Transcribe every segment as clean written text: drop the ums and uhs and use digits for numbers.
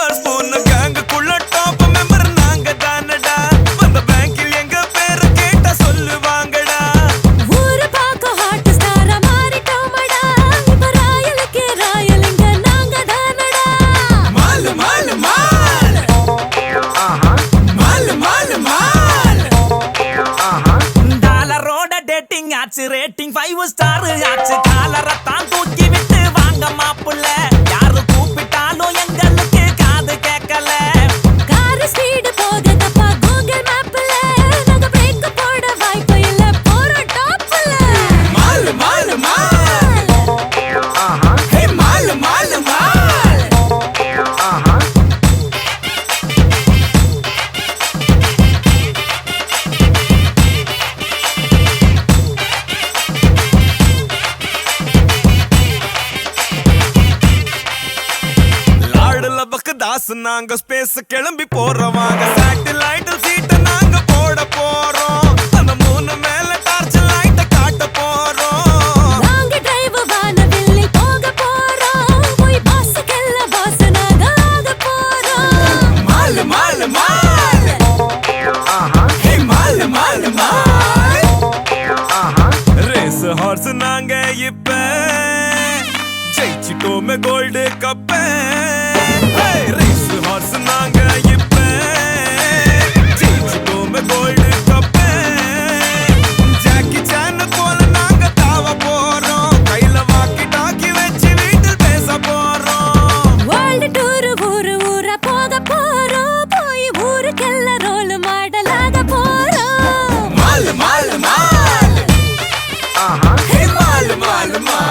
Silver spoon கேங்குக்குள்ள top member நாங்க தானடா. வந்த பேங்கில் எங்க பேரை கேட்டா சொல்லுவாங்கடா. ஊரு பாக்க ஹாட் ஸ்டாரா மாறிட்டோமடா. இப்ப ராயலுக்கே ராயலுங்க நாங்க தானடா. மாலு மாலு மால் மாலு மாலு மால் டாலரோட டேட்டிங் ஆச்சு, ரேட்டிங் 5 ஸ்டார் ஆச்சு. காலரத்தான் தூக்கி விட்டு வாங்க மாப்புள்ள, யாரு கூப்பிட்டாலும் எங்களுக்கு காது கேட்கல. கார் ஸ்பீடு போகுதப்பா கூகுள் மேப்ல. நாங்க பிரேக் போட வாய்ப்பு இல்ல, போறோம் டாப்ல. மாலு மாலு மால் ஹே மாலு மாலு மால் லாடுல பக்கதாஸ் நாங்க ஸ்பேஸ் கிளம்பி போறவாங்க. சேட்டலைட் சீட்டை நாங்க போட போறோம். அந்த 3 மேல டார்ச் லைட்ட காட்ட போறோம். நாங்க டிரைவ் வானவில்லி போக போறோம். போய் பாஸ்க்கெல்லாம் பாஸ் நாங்க ஆக போறோம். மாலு மாலு மால் ஹே மாலு மாலு மால் ரேஸ் ஹார்ஸ் நாங்க இப்ப ஜெயிச்சிட்டோமே கோல்டு கப்ப. ரேஸ் ஹார்ஸ் நாங்க இப்ப ஜெயிச்சிட்டோமே கோல்டு கப்ப. ஜாக்கி சான் போல நாங்க தாவ போறோம். கையில வாக்கி டாக்கி வச்சு வீட்டில் பேச போறோம். வேர்ல்ட் டூர் ஊரு ஊரா போக போறோம். போய் ஊருக்கெல்லாம் ரோல் மாடலாக போறோம். மாலு மாலு மால் ஹே மாலு மாலு மால்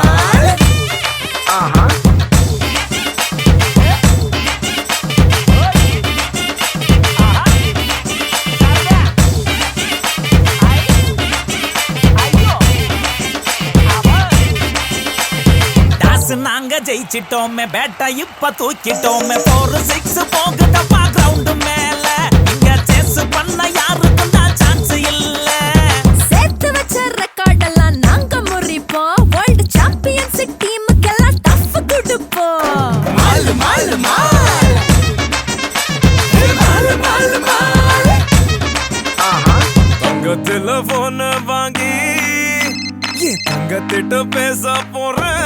நாங்க ஜெயிச்சிட்டோமே, பேட்டா இப்ப தூக்கிட்டோமே. 4-6 போகுதப்பா கிரவுண்ட் மேல. இங்க சேஸ் பண்ண யாருக்கும் தான் சான்ஸ் இல்ல. சேர்த்து வச்ச ரெக்கார்ட் எல்லாம் நாங்க முறிப்போம். வேர்ல்ட் சாம்பியன்ஸ் டீமுக்கெல்லாம் டஃப் கொடுப்போம். மாலு மாலு மால் ஹே மாலு மாலு மால் தங்கத்துல போன வாங்கி என் தங்கத்திட்ட பேச போறேன்.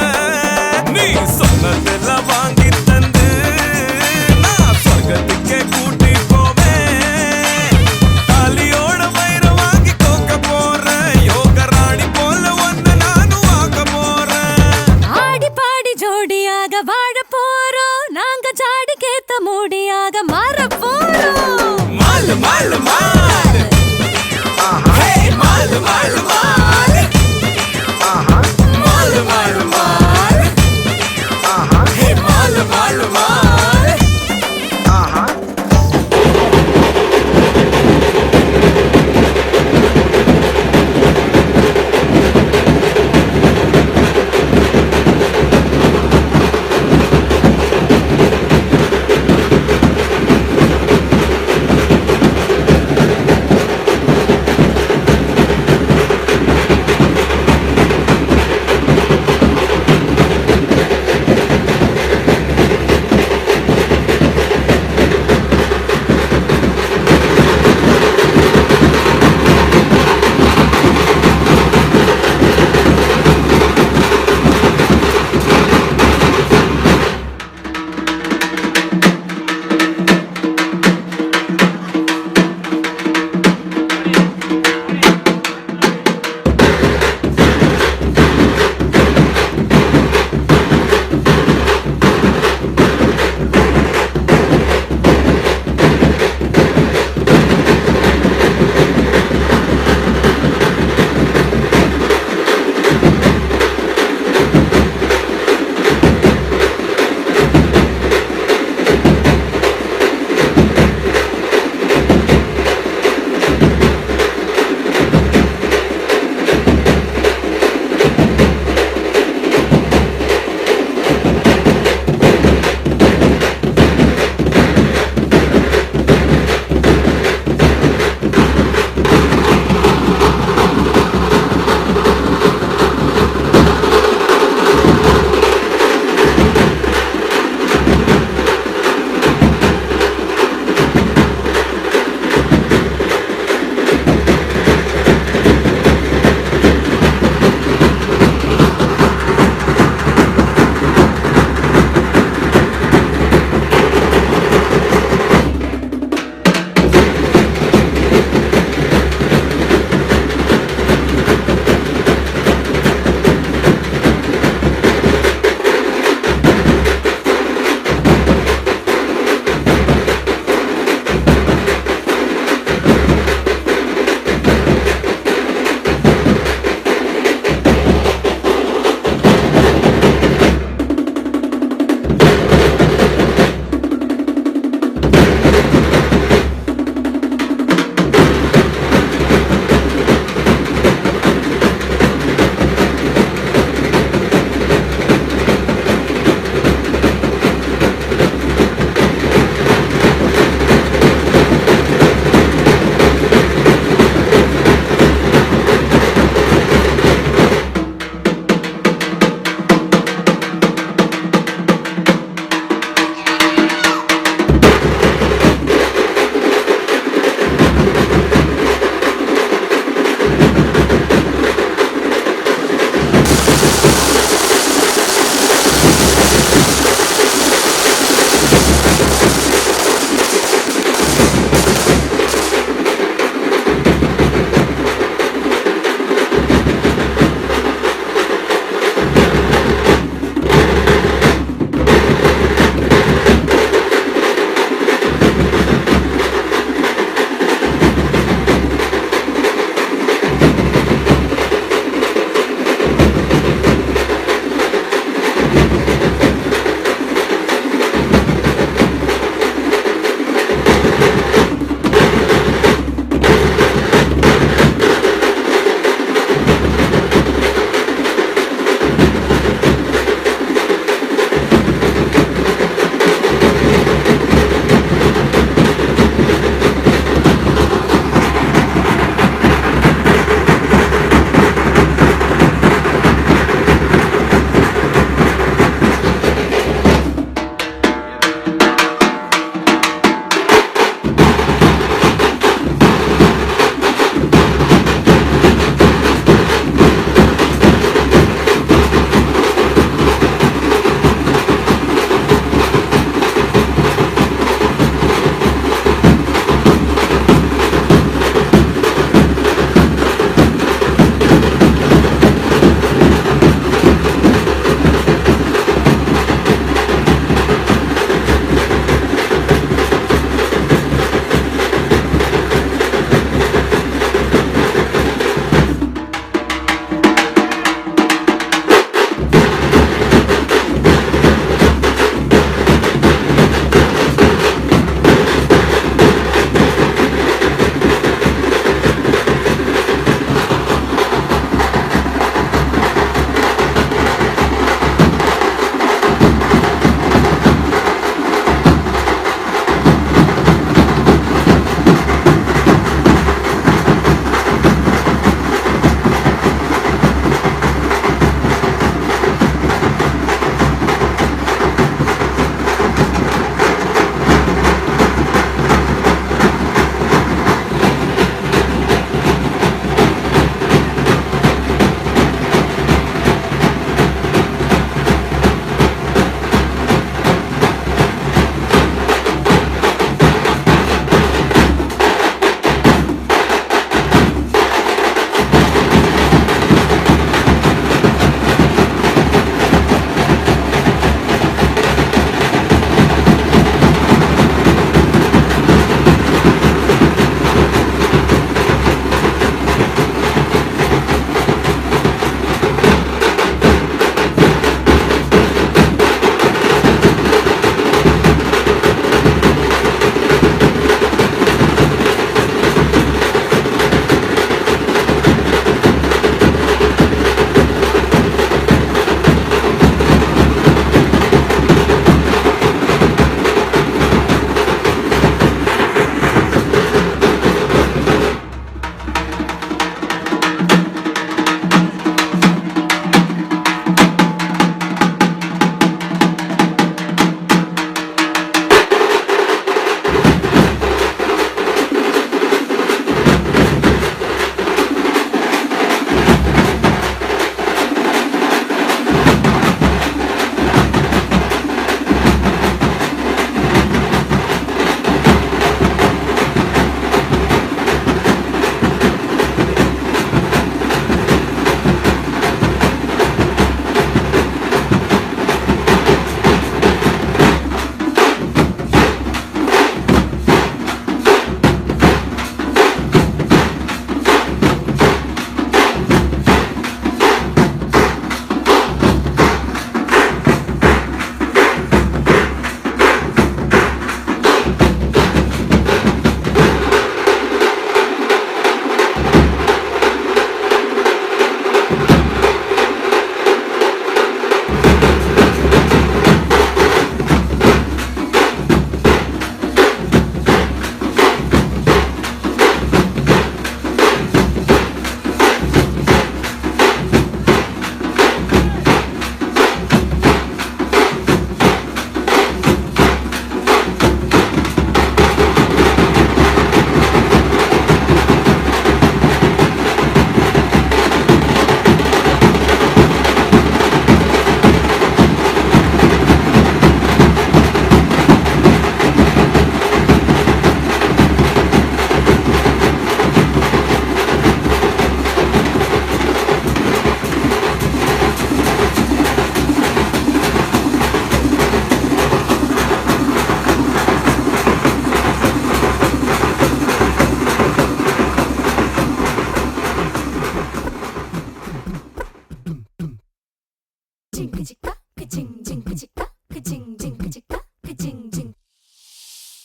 நீ சொன்னதுல வாங்கி தந்து நான் சொர்க்கத்துக்கே கூட்டி போவேன். தாலியோட வயிற வாங்கி கோக்க போறேன். யோக ராணி போல ஒன்னு நானும் ஆக்க போறேன். ஆடி பாடி ஜோடியாக வாழ போறோம். நாங்க ஜாடிக்கேத்த மூடியாக மாற போறோம். மாலு மாலு மால் ஹே மாலு மாலு மால் மாலு மாலு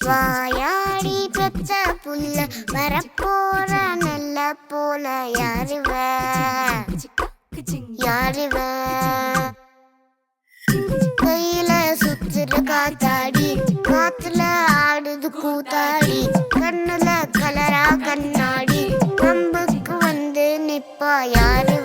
வாயாடி பெத்த புள்ள வரப்போற நல்ல போல யாருவ யாருவ கையில சுத்துற காத்தாடி காத்துல ஆடுது கூத்தாடி கண்ணுல கலரா கண்ணாடி நம்புக்கு வந்து நிப்பா யாருவ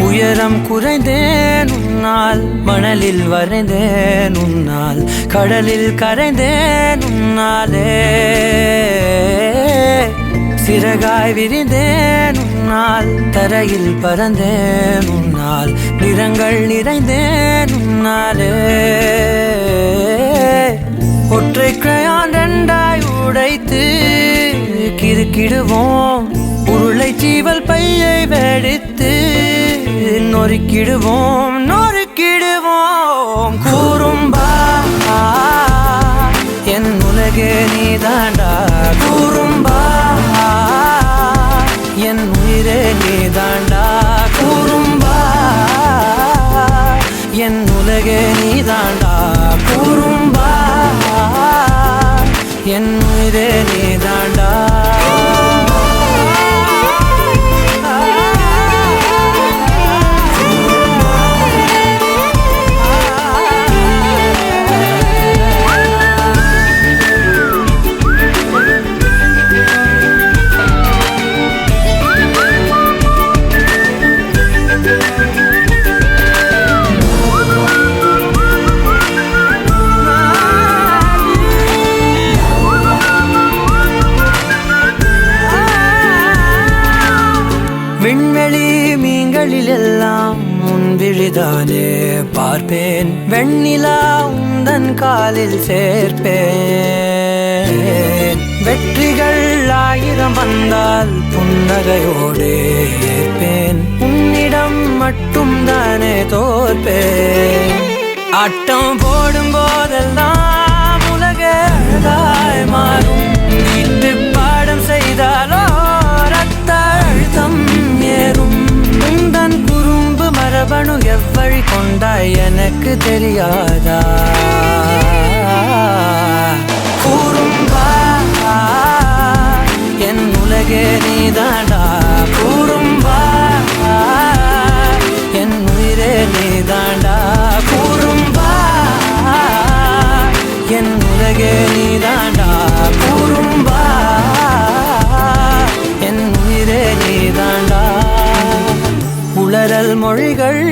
உயரம் குறைந்தேன் உன்னால், மணலில் வரைந்தேன் உன்னால், கடலில் கரைந்தேன் உன்னாலே. சிறகாய் விரிந்தேன் உன்னால், தரையில் பறந்தேன் உன்னால், நிறங்கள் நிறைந்தேன் உன்னாலே. ஒற்றை கிரையான் ரெண்டாய் உடைத்து கிறுக்கிடுவோம், உருளை சீவல் பையை வெடித்து நொறுக்கிடுவோம் நொறுக்கிடுவோம் கூறும்பா என் உலகே நீதாண்டா கூறும்பா என் உயிரே நீதாண்டா கூறும்பா என் உலகே நீதாண்டா கூறும்பா என் உயிரே நீதாண்டா விண்வெளி மீன்களிலெல்லாம் முன்விழிதானே பார்ப்பேன் வெண்ணிலா உந்தன் காலில் சேர்ப்பேன் வெற்றிகள் 1000 வந்தால் புன்னகையோடு ஏற்பேன் உன்னிடம் மட்டும் தானே தோற்பேன் ஆட்டம் போடும் போதெல்லாம் உலக அழகாய் மாறும் வீட்டு பாடம் செய்தாலோ ரத்த அழுத்தம் ஏறும் உந்தன் குறும்பு மரபணு எவ்வழி கொண்டாய் எனக்கு தெரியாதா கூறும்பா என் உலகே நீதாண்டா கூறும்பா என் உயிரே நீதாண்டா கூறும்பா என் உலகே நீதாண்டா கூறும்பா என் உயிரே நீதாண்டா உளறல் மொழிகள்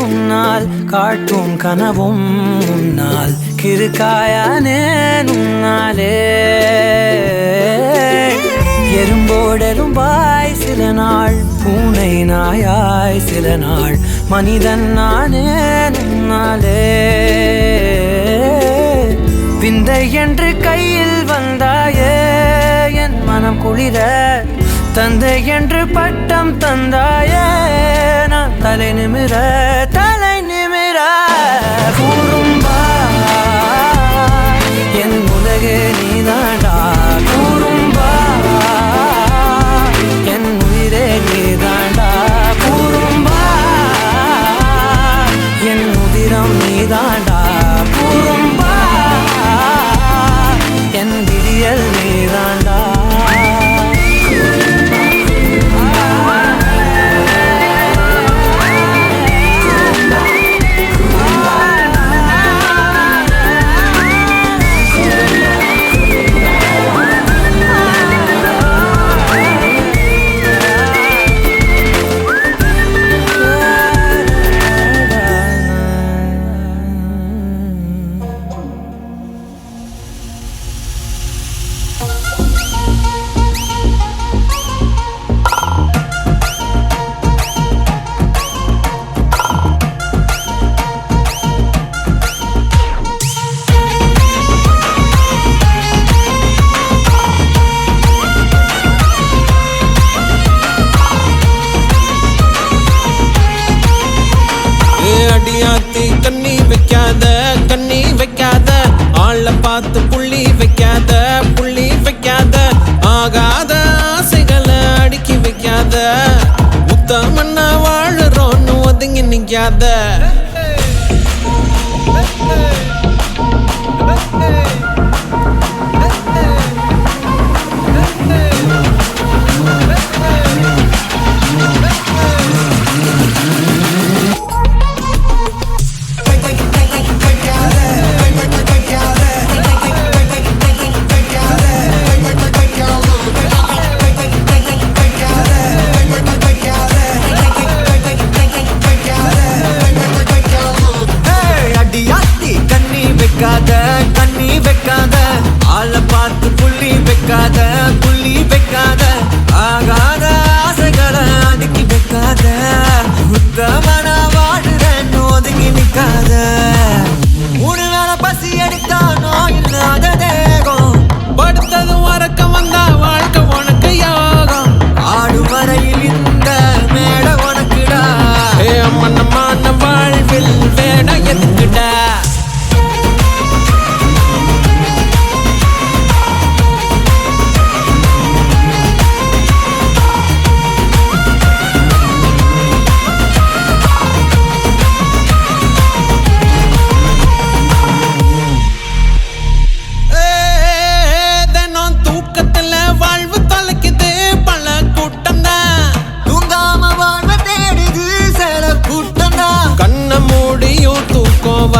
உன்னால் காட்டும் கனவும் உன்னால் கிறுக்காயானே உன்னாலே எறும்போடெரும்பாய் சில நாள் பூனை நாயாய் சில நாள் மனிதன் நானே உன்னாலே விந்தை என்று கையில் வந்தாயே என் மனம் குளிர தந்தை என்று பட்டம் தந்தாயே நான் தலை நிமிர கூறும்பா என் உலகே நீதாண்டா கூறும்பா என் உயிரே நீதாண்டா கூறும்பா என் உதிரம் நீதாண்டா கூறும்பா என் விடியல் நீதாண்டா கண்ணி வைக்காத ஆள பார்த்து புள்ளி வைக்காத ஆகாத ஆசைகளை அடுக்கி வைக்காத முத்தமன்னா வாழறோன்னு ஒதுங்கி நிக்காத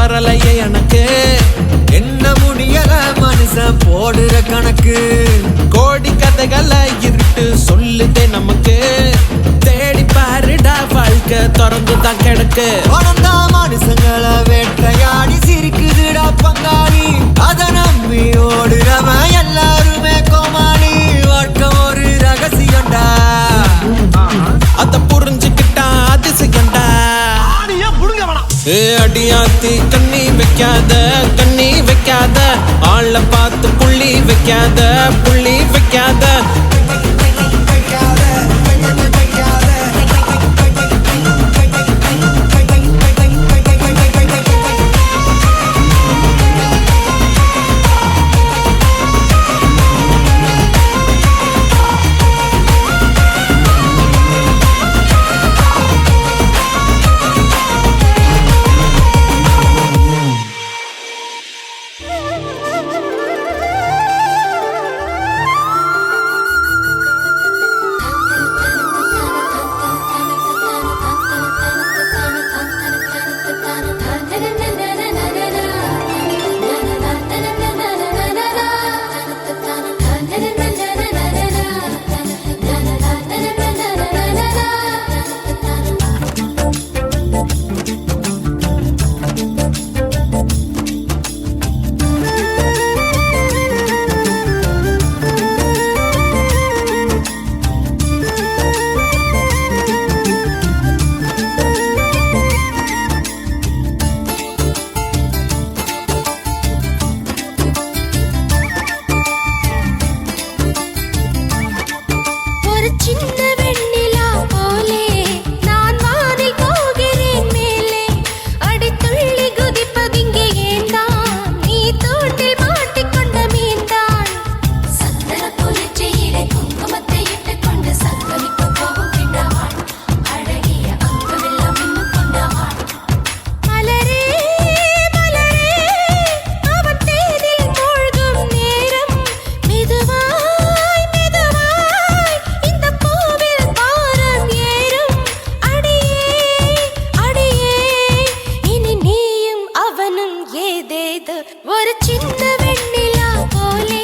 வரலையே எனக்கு என்ன முடியல மனுஷன் போடுற கணக்கு கோடி கதைகளை இருட்டு சொல்லுதே நமக்கு தேடி பாருடா வாழ்க்கை திறந்து தான் கிடக்கு வளர்ந்தா மனுஷங்களை வேட்டையாடி சிரிக்குதுடா பங்காளி அதை நம்பி ஓடுறவன் எல்லாருமே கோமாளி வாழ்க்கை ஒரு ரகசியம்டா அத புரிஞ்சுக்கிட்டா அதிசயம்டா அடியாத்தி கண்ணி வைக்காத ஆள பார்த்து புள்ளி வைக்காத ஒரு சின்ன வெண்ணிலா போலே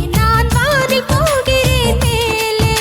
நான் வானில் போகிறேன் மேலே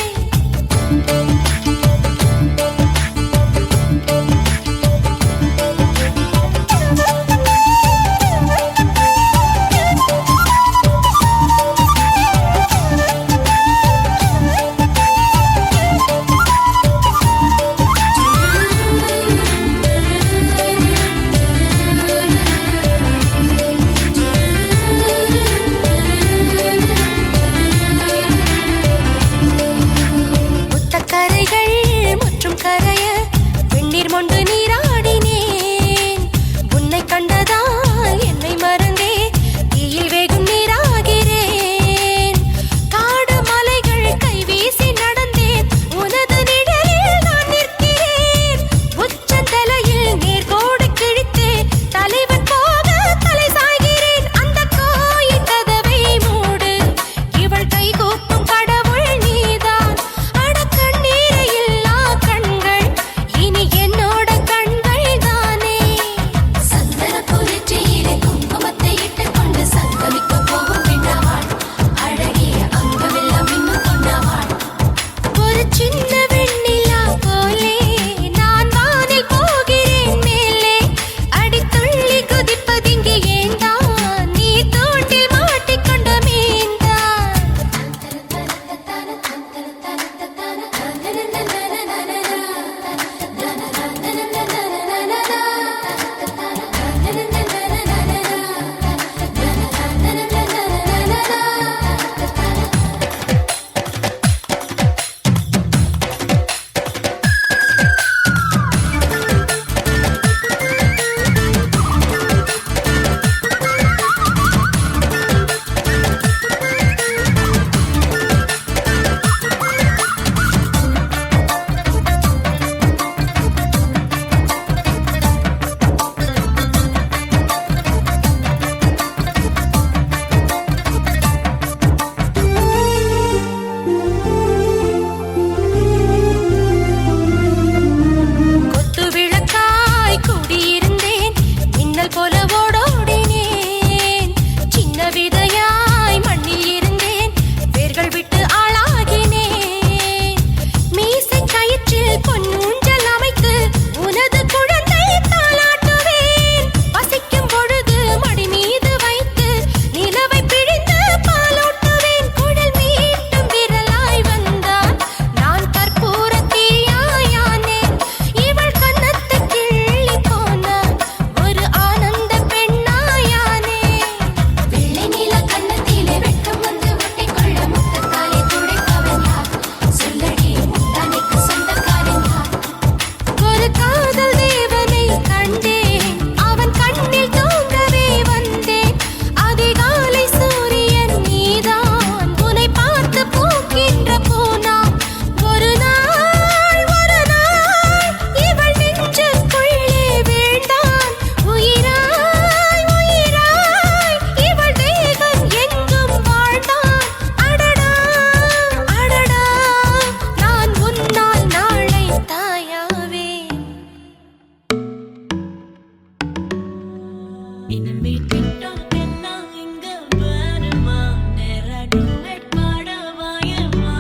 இனிமே TikTok எல்லாம் இங்க வருமா? நேரா duet பாட வாயேம்மா.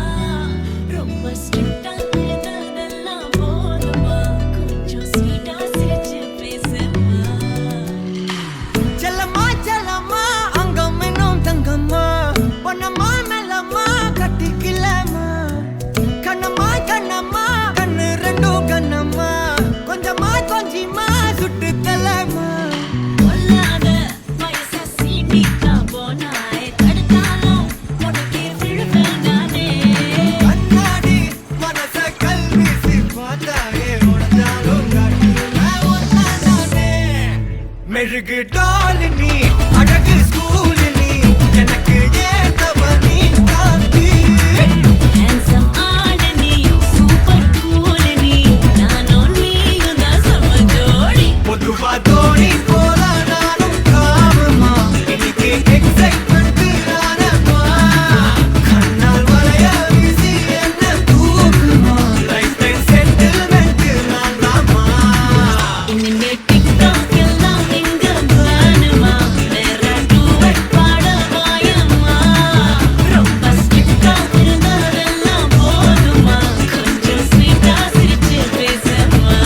ரொம்ப strict ஆ இருந்ததெல்லாம் போதுமா? கொஞ்சம் sweet ஆ சிரிச்சு பேசேம்மா. செல்லம்மா செல்லம்மா அங்கம் இன்னும் தங்கம்மா பொன்னம்மா மெல்லம்மா கட்டிக்கலம்மா கண்ணம்மா கண்ணம்மா கண்ணு ரெண்டும் கண்ணம்மா கொஞ்சமா கொஞ்சிமா சுட்டு தலம்மா கொல்லாத வயச சீண்டிட்டா போனாய். தடுத்தாலும் உனக்கே விழுவேன் நானே. கண்ணாடி மனச கல்வீசி பார்த்தாயே உடஞ்சாலும் காட்டுவேன் ஒன்னானே மெழுகு டால் நீ அழகு ஸ்கூல் நீ எனக்கு ஏத்தவ நீ காந்தி Handsome ஆளு நீ, super cool நீ. நானும் நீயும் தான் செம ஜோடி. பொதுவா தோணி போல நானும் காவமா இன்னைக்கு எக்ஸைட்மெண்ட் நானம்மா கண்ணால் வளைய வீசி என்ன தூக்குமா லைஃப் டைம் செட்டில்மெண்ட் நான் தாமா இனிமே TikTok எல்லாம் இங்க வேணுமா? நேரா duet பாட வாயேம்மா. ரொம்ப strict ஆ இருந்ததெல்லாம் போதுமா? கொஞ்சம் sweet ஆ சிரிச்சு பேசேம்மா.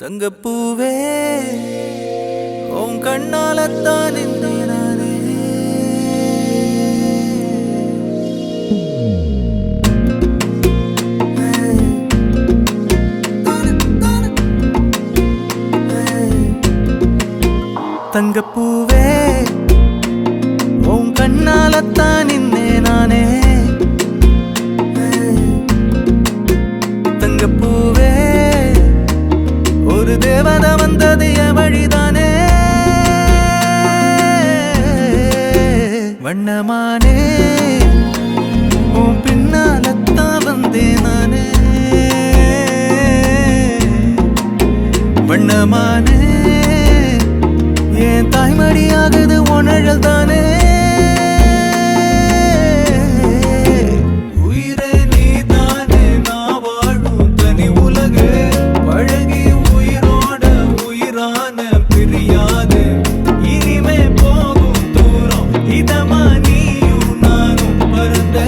தங்கப்பூவே உன் கண்ணாலத்தான் நானே தங்கப்பூவே உன் கண்ணாலத்தான் நானே தங்கப்பூவே ஒரு தேவதை வந்தது என் வழிதானே வண்ணமானே உன் பின்னாலத்தான் வந்தேன் நானே வண்ணமானே என் தாய்மடியாகுது உணழல் தானே உயிரே நீ தானே நான் வாழும் தனி உலகு பழகி உயிரோட உயிரான பிரியாது இனிமே போகும் தூரம் இதமா நீயும் நானும் பறந்த